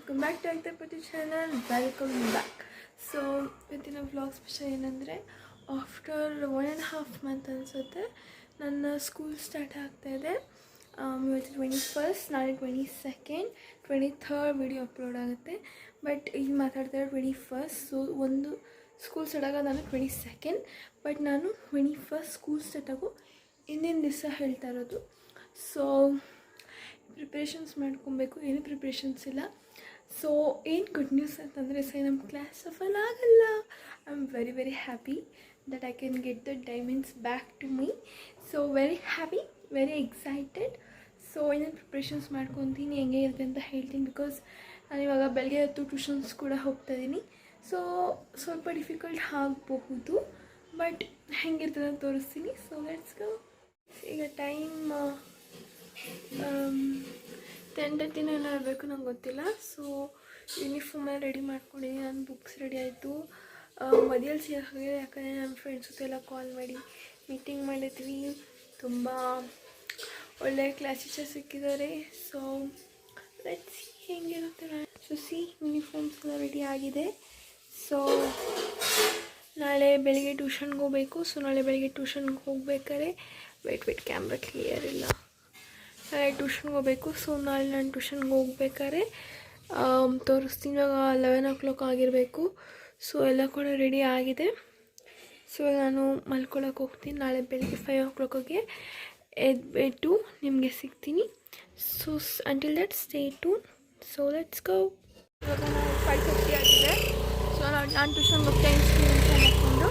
Welcome back to ಅಕ್ತಪತಿ channel. Welcome back. So ಇವತ್ತಿನ vlog special ಏನಂದರೆ, ಆಫ್ಟರ್ 1.5 ಮಂತ್ ಅನಿಸುತ್ತೆ ನನ್ನ ಸ್ಕೂಲ್ ಸ್ಟಾರ್ಟ್ ಆಗ್ತಾಯಿದೆ. ಇವತ್ತು 21st, ನಾಳೆ 22nd, 23rd ವಿಡಿಯೋ ಅಪ್ಲೋಡ್ ಆಗುತ್ತೆ. ಬಟ್ ಈಗ ಮಾತಾಡ್ತಾರೆ 21st. ಸೊ ಒಂದು ಸ್ಕೂಲ್ ಸ್ಟಾರ್ಟ್ ಆಗೋದು ನಾನು 22nd, ಬಟ್ ನಾನು 21st ಸ್ಕೂಲ್ ಸ್ಟಾರ್ಟ್ ಆಗೋ ಹಿಂದಿನ ದಿವಸ ಹೇಳ್ತಾ ಇರೋದು. ಸೊ ಪ್ರಿಪ್ರೇಷನ್ಸ್ ಮಾಡ್ಕೊಬೇಕು, ಏನು ಪ್ರಿಪ್ರೇಷನ್ಸ್ ಇಲ್ಲ. ಸೊ ಏನು ಗುಡ್ ನ್ಯೂಸ್ ಅಂತಂದರೆ, ನಮ್ಮ ಕ್ಲಾಸ್ ಸಫಲ್ ಆಗಲ್ಲ. I am very very happy that I can get the diamonds back to me. So very happy, very excited. So ಏನೇನು ಪ್ರಿಪ್ರೇಷನ್ಸ್ ಮಾಡ್ಕೊತೀನಿ, ಹೆಂಗೆ ಇರುತ್ತೆ ಅಂತ ಹೇಳ್ತೀನಿ. ಬಿಕಾಸ್ ನಾನು ಇವಾಗ ಬೆಳಗ್ಗೆ ಹೊತ್ತು ಟ್ಯೂಷನ್ಸ್ ಕೂಡ ಹೋಗ್ತಾಯಿದ್ದೀನಿ. ಸೊ ಸ್ವಲ್ಪ ಡಿಫಿಕಲ್ಟ್ ಆಗಬಹುದು, ಬಟ್ ಹೆಂಗಿರ್ತದೆ ಅಂತ ತೋರಿಸ್ತೀನಿ. ಸೊ ಲೆಟ್ಸ್ ಗೋ. ಈಗ ಟೈಮ್ 10:30 ಏನೋ ಇರಬೇಕು, ನಂಗೆ ಗೊತ್ತಿಲ್ಲ. ಸೊ ಯೂನಿಫಾರ್ಮೆಲ್ಲ ರೆಡಿ ಮಾಡ್ಕೊಂಡಿದ್ದೀನಿ, ನನ್ನ ಬುಕ್ಸ್ ರೆಡಿ ಆಯಿತು. ಮದಿಯಲ್ಲಿ ಸೇರಿದೆ, ಯಾಕಂದರೆ ನನ್ನ ಫ್ರೆಂಡ್ಸ್ ಜೊತೆ ಎಲ್ಲ ಕಾಲ್ ಮಾಡಿ ಮೀಟಿಂಗ್ ಮಾಡಿದ್ವಿ. ತುಂಬ ಒಳ್ಳೆಯ ಕ್ಲಾಸ್ ಟೀಚರ್ ಸಿಕ್ಕಿದ್ದಾರೆ. ಸೊ ಲೆಟ್ಸ್ ಸಿ ಹೆಂಗಿರುತ್ತೆ. ಸೊ ಯೂನಿಫಾರ್ಮ್ಸ್ ಎಲ್ಲ ರೆಡಿ ಆಗಿದೆ. ಸೊ ನಾಳೆ ಬೆಳಿಗ್ಗೆ ಟ್ಯೂಷನ್ಗೆ ಹೋಗಬೇಕು. ಸೊ ನಾಳೆ ಬೆಳಿಗ್ಗೆ ಟ್ಯೂಷನ್ಗೆ ಹೋಗ್ಬೇಕಾದ್ರೆ ವೇಟ್ ಕ್ಯಾಮ್ರಾ ಕ್ಲಿಯರ್ ಇಲ್ಲ. ನಾಳೆ ಟ್ಯೂಷನ್ಗೆ ಹೋಗಬೇಕು. ಸೊ ನಾಳೆ ನಾನು ಟ್ಯೂಷನ್ಗೆ ಹೋಗ್ಬೇಕಾದ್ರೆ ತೋರಿಸ್ತೀನಿ. ಇವಾಗ 11 o'clock ಆಗಿರಬೇಕು. ಸೊ ಎಲ್ಲ ಕೂಡ ರೆಡಿ ಆಗಿದೆ. ಸೊ ನಾನು ಮಲ್ಕೊಳಕ್ಕೆ ಹೋಗ್ತೀನಿ. ನಾಳೆ ಬೆಳಿಗ್ಗೆ 5 o'clockಗೆ ಎದ್ದು ನಿಮಗೆ ಸಿಗ್ತೀನಿ. So until that stay tune. So let's ಗೋ. ಇವಾಗ ನಾವು 5:50 ಆಗಿದೆ. ಸೊ ನಾನು ಟ್ಯೂಷನ್ಗೆ ಹೋಗ್ತೇನೆ ಹಾಕ್ಕೊಂಡು.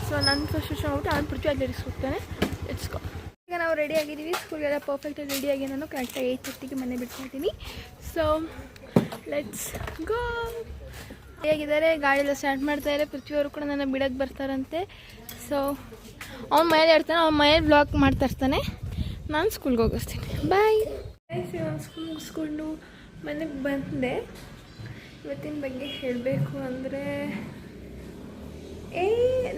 ಸೊ ನನ್ನ ಫಸ್ಟ್ ಟ್ಯೂಷನ್ ಹೋಗ್ಬಿಟ್ಟು ನಾನು ಪೃಥ್ವಿ ಅಡ್ಲರಿಸ್ ಹೋಗ್ತಾನೆ. Let's go. ಈಗ ನಾವು ರೆಡಿ ಆಗಿದ್ದೀವಿ. ಸ್ಕೂಲ್ಗೆಲ್ಲ ಪರ್ಫೆಕ್ಟಾಗಿ ರೆಡಿಯಾಗಿ ನಾನು ಕರೆಕ್ಟಾಗಿ 8:30ಗೆ ಮನೆ ಬಿಡ್ತಾಯಿದ್ದೀನಿ. ಸೊ ಲೆಟ್ಸ್ ಗೋ. ಹೇಗಿದ್ದಾರೆ, ಗಾಡಿಯೆಲ್ಲ ಸ್ಟಾರ್ಟ್ ಮಾಡ್ತಾಯಿದ್ದಾರೆ. ಪೃಥ್ವಿಯವರು ಕೂಡ ನನ್ನ ಬಿಡೋಕ್ಕೆ ಬರ್ತಾರಂತೆ. ಸೊ ಅವ್ನ ಮನೇಲಿ ಇರ್ತಾನೆ, ಅವ್ನ ಮನೇಲಿ ಬ್ಲಾಗ್ ಮಾಡ್ತಾ ಇರ್ತಾನೆ. ನಾನು ಸ್ಕೂಲ್ಗೆ ಹೋಗಿಸ್ತೀನಿ. ಬಾಯ್. ನಾನು ಸ್ಕೂಲ್ ಮುಗಿಸ್ಕೊಂಡು ಮನೆಗೆ ಬಂದೆ. ಇವತ್ತಿನ ಬಗ್ಗೆ ಹೇಳಬೇಕು ಅಂದರೆ,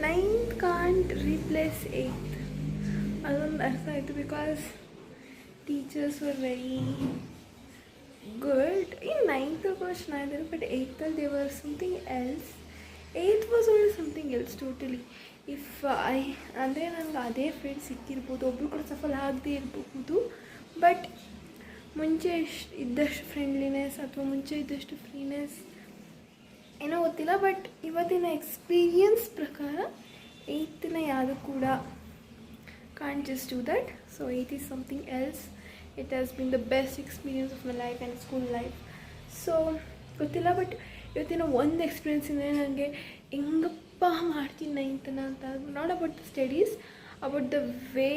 9th ಕಾಂಟ್ ರೀಪ್ಲೇಸ್ 8th. ಅದೊಂದು ಅರ್ಥ ಆಯಿತು. Because teachers were very good. ಈ 9th ಕೂಡ ಚೆನ್ನಾಗಿದ್ದಾರೆ, but 8th they were something else. 8th was only something else totally. If ಅಂದರೆ ನನಗೆ ಅದೇ ಫ್ರೆಂಡ್ಸ್ ಸಿಕ್ಕಿರ್ಬೋದು, ಒಬ್ಬರು ಕೂಡ ಸಫಲ ಆಗದೆ ಇರಬಹುದು. ಬಟ್ ಮುಂಚೆ ಇದ್ದಷ್ಟು ಫ್ರೆಂಡ್ಲಿನೆಸ್ ಅಥವಾ ಮುಂಚೆ ಇದ್ದಷ್ಟು ಫ್ರೀನೆಸ್ ಏನೋ ಗೊತ್ತಿಲ್ಲ. ಬಟ್ ಇವತ್ತಿನ ಎಕ್ಸ್ಪೀರಿಯನ್ಸ್ ಪ್ರಕಾರ 8th ಯಾವುದು ಕೂಡ can't just do that. So 8th is something else. It has been the best experience of my life and school life. So ಗೊತ್ತಿಲ್ಲ, ಬಟ್ ಇವತ್ತಿನ ಒಂದು ಎಕ್ಸ್ಪೀರಿಯನ್ಸ್ ಇಂದ ನನಗೆ ಹೆಂಗಪ್ಪ ಮಾಡ್ತೀನಿ 9th ಅಂತ. Not about the studies, about the way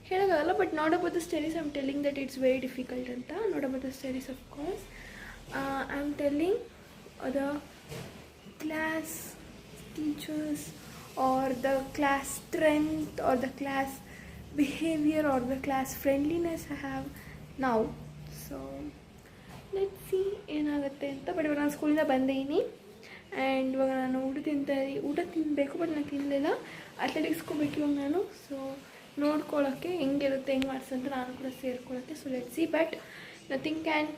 ಹೇಳೋಕ್ಕಾಗಲ್ಲ. But not about the studies I am telling that it's very difficult ಅಂತ. Not about the studies of course. I am telling the class teachers or the class strength or the class behavior or the class friendliness I have now. So let's see ಏನಾಗುತ್ತೆ ಅಂತ. But ಇವಾಗ ನಾನು ಸ್ಕೂಲಿಂದ ಬಂದಿದ್ದೀನಿ and ಇವಾಗ ನಾನು ಊಟ ತಿನ್ನಬೇಕು. ಬಟ್ ನಾನು ತಿನ್ನಲಿಲ್ಲ. ಅಥ್ಲೆಟಿಕ್ಸ್ಗೆ ಹೋಗ್ಬೇಕು ಇವಾಗ ನಾನು. ಸೊ ನೋಡ್ಕೊಳ್ಳೋಕ್ಕೆ ಹೆಂಗಿರುತ್ತೆ, ಹೆಂಗೆ ಮಾಡಿಸ್ ಅಂತ ನಾನು ಕೂಡ ಸೇರ್ಕೊಳ್ಳೋಕ್ಕೆ. So let's see. But nothing can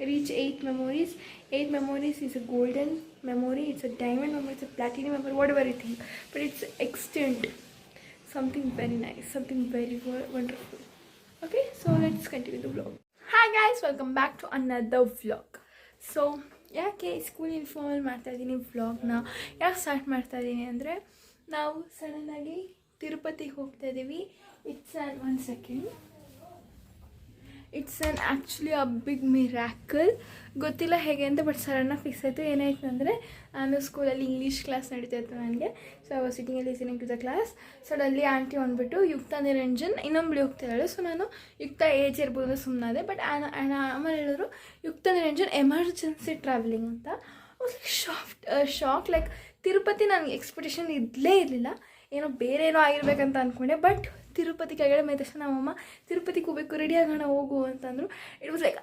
reach 8 memories. 8 memories is a golden memory, it's a diamond memory, it's a platinum memory, whatever you think, but it's extent something very nice, something very wonderful. Okay, so let's continue the vlog. Hi guys, welcome back to another vlog. So ಯಾಕೆ school informal ಮಾಡ್ತಾ ಇದ್ದೀನಿ ವ್ಲಾಗ್ನ, ಯಾಕೆ start ಮಾಡ್ತಾ ಇದ್ದೀನಿ ಅಂದರೆ, ನಾವು ಸಡನ್ನಾಗಿ ತಿರುಪತಿಗೆ ಹೋಗ್ತಾ ಇದ್ದೀವಿ. It's an actually a big miracle. ಗೊತ್ತಿಲ್ಲ ಹೇಗೆ ಅಂತ, ಬಟ್ ಸಡನ್ನಾಗಿ ಫಿಕ್ಸ್ ಆಯಿತು. ಏನಾಯ್ತು ಅಂದರೆ, ನಾನು ಸ್ಕೂಲಲ್ಲಿ ಇಂಗ್ಲೀಷ್ ಕ್ಲಾಸ್ ನಡೀತಾ ಇತ್ತು ನನಗೆ. So I was sitting listening to the class. Suddenly aunty ಅಂದ್ಬಿಟ್ಟು ಯುಕ್ತ ನಿರಂಜನ್ ಇನ್ನೊಬ್ಳು ಹೋಗ್ತಿದ್ದಾಳೆ. ಸೊ ನಾನು ಯುಕ್ತ ಏಜ್ ಇರ್ಬೋದು ಸುಮ್ಮನಾದೆ. ಬಟ್ ಆಮೇಲೆ ಹೇಳಿದ್ರು ಯುಕ್ತ ನಿರಂಜನ್ ಎಮರ್ಜೆನ್ಸಿ ಟ್ರಾವೆಲಿಂಗ್ ಅಂತ. ಶಾಕ್. ಲೈಕ್ ತಿರುಪತಿ ನನಗೆ ಎಕ್ಸ್ಪೆಕ್ಟೇಷನ್ ಇರಲಿಲ್ಲ. ಏನೋ ಬೇರೆ ಏನೋ ಆಗಿರ್ಬೇಕಂತ ಅಂದ್ಕೊಂಡೆ. ಬಟ್ ತಿರುಪತಿ ಕೆಳಗಡೆ ಮೈ ತಕ್ಷಣ ನಮ್ಮಮ್ಮ ತಿರುಪತಿಗೆ ಹೋಗಬೇಕು, ರೆಡಿ ಆಗೋಣ ಹೋಗು ಅಂತಂದರು. ಇಟ್ ವಾಸ್ ಲೈಕ್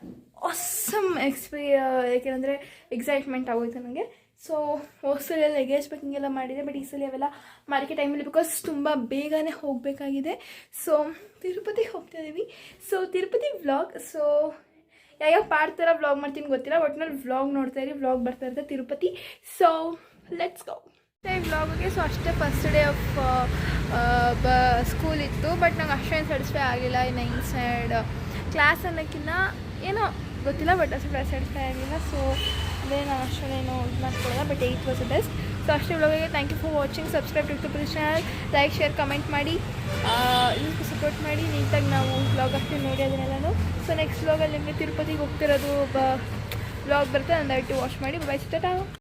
ಆಸಮ್ ಯಾಕೆಂದರೆ ಎಕ್ಸೈಟ್ಮೆಂಟ್ ಆಗೋಯ್ತು ನನಗೆ. ಸೊ ಹೋದ ಎಲ್ಲ ಲಗೇಜ್ ಪ್ಯಾಕಿಂಗೆಲ್ಲ ಮಾಡಿದೆ. ಬಟ್ ಈ ಸಲ ಅವೆಲ್ಲ ಮಾಡೋಕ್ಕೆ ಟೈಮಲ್ಲಿ, ಬಿಕಾಸ್ ತುಂಬ ಬೇಗನೆ ಹೋಗಬೇಕಾಗಿದೆ. ಸೊ ತಿರುಪತಿಗೆ ಹೋಗ್ತಾ ಇದ್ದೀವಿ. So Tirupati vlog. ಸೊ ಯಾವ ಪಾರ್ಟ್ ಥರ ವ್ಲಾಗ್ ಮಾಡ್ತೀನಿ ಗೊತ್ತಿಲ್ಲ, ಒಟ್ಟಿನಲ್ಲಿ ವ್ಲಾಗ್ ನೋಡ್ತಾ ಇರಿ, ವ್ಲಾಗ್ ಬರ್ತಾ ಇರುತ್ತೆ ತಿರುಪತಿ. ಸೊ ಲೆಟ್ಸ್ ಗೋ ವ್ಲಾಗಿಗೆ. ಸೊ ಅಷ್ಟೇ ಫಸ್ಟ್ ಡೇ ಆಫ್ ಸ್ಕೂಲ್ ಇತ್ತು, ಬಟ್ ನಂಗೆ ಅಷ್ಟೇನು ಸ್ಯಾಟಿಸ್ಫೈ ಆಗಿಲ್ಲ. ನೈಸ್ ಆ್ಯಂಡ್ ಕ್ಲಾಸ್ ಅನ್ನೋಕ್ಕಿಂತ ಏನೋ ಗೊತ್ತಿಲ್ಲ, ಬಟ್ ಅಷ್ಟು ಸ್ಯಾಟಿಸ್ಫೈ ಆಗಿಲ್ಲ. ಸೊ ಅದೇ ನಾನು ಅಷ್ಟೇನೇನು ಇದು ಮಾಡ್ಕೊಳ್ಳೋಲ್ಲ, but 8th was the best. So ಅಷ್ಟೇ ವ್ಲಾಗಿಗೆ. Thank you for watching. Subscribe to please channel, like share comment ಮಾಡಿ, ಇದಕ್ಕೆ ಸಪೋರ್ಟ್ ಮಾಡಿ. ನೀಟಾಗಿ ನಾವು ವ್ಲಾಗ್ ಅಷ್ಟೇ ನೋಡಿ ಅದನ್ನೆಲ್ಲನೂ. ಸೊ ನೆಕ್ಸ್ಟ್ ವ್ಲಾಗಲ್ಲಿ ನಿಮಗೆ ತಿರುಪತಿಗೆ ಹೋಗ್ತಿರೋದು ವ್ಲಾಗ್ ಬರುತ್ತೆ, ಒಂದು 2 ವಾಚ್ ಮಾಡಿ. ಬೈ.